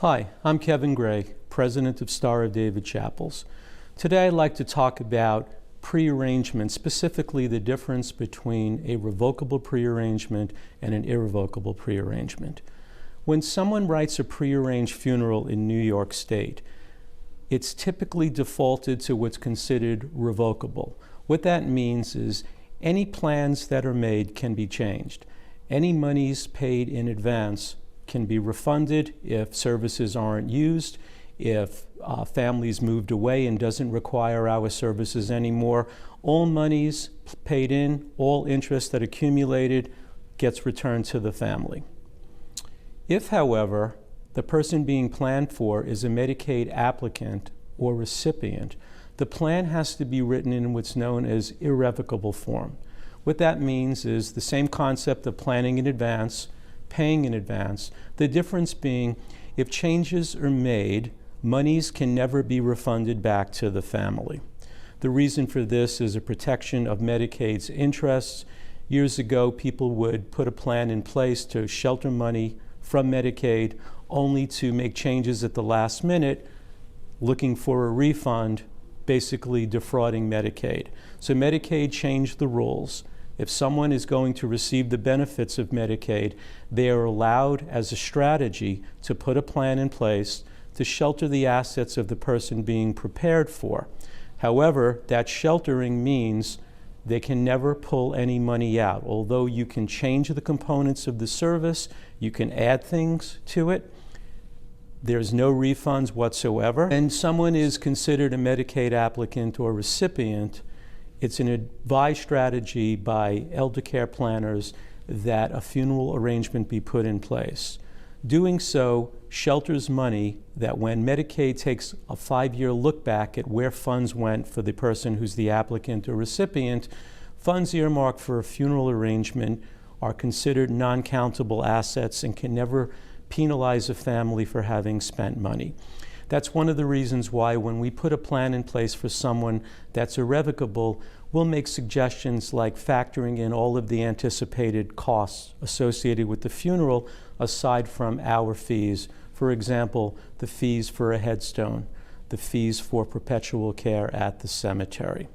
Hi, I'm Kevin Gray, President of Star of David Chapels. Today I'd like to talk about prearrangement, specifically the difference between a revocable prearrangement and an irrevocable prearrangement. When someone writes a prearranged funeral in New York State, it's typically defaulted to what's considered revocable. What that means is any plans that are made can be changed. Any monies paid in advance can be refunded if services aren't used, if families moved away and doesn't require our services anymore. All monies paid in, all interest that accumulated gets returned to the family. If, however, the person being planned for is a Medicaid applicant or recipient, the plan has to be written in what's known as irrevocable form. What that means is the same concept of planning in advance, paying in advance, the difference being if changes are made, monies can never be refunded back to the family. The reason for this is a protection of Medicaid's interests. Years ago, people would put a plan in place to shelter money from Medicaid only to make changes at the last minute, looking for a refund, basically defrauding Medicaid. So Medicaid changed the rules. If someone is going to receive the benefits of Medicaid, they are allowed as a strategy to put a plan in place to shelter the assets of the person being prepared for. However, that sheltering means they can never pull any money out. Although you can change the components of the service, you can add things to it, there's no refunds whatsoever. And someone is considered a Medicaid applicant or recipient, it's an advised strategy by elder care planners that a funeral arrangement be put in place. Doing so shelters money that when Medicaid takes a 5-year look back at where funds went for the person who's the applicant or recipient, funds earmarked for a funeral arrangement are considered non-countable assets and can never penalize a family for having spent money. That's one of the reasons why when we put a plan in place for someone that's irrevocable, we'll make suggestions like factoring in all of the anticipated costs associated with the funeral aside from our fees. For example, the fees for a headstone, the fees for perpetual care at the cemetery.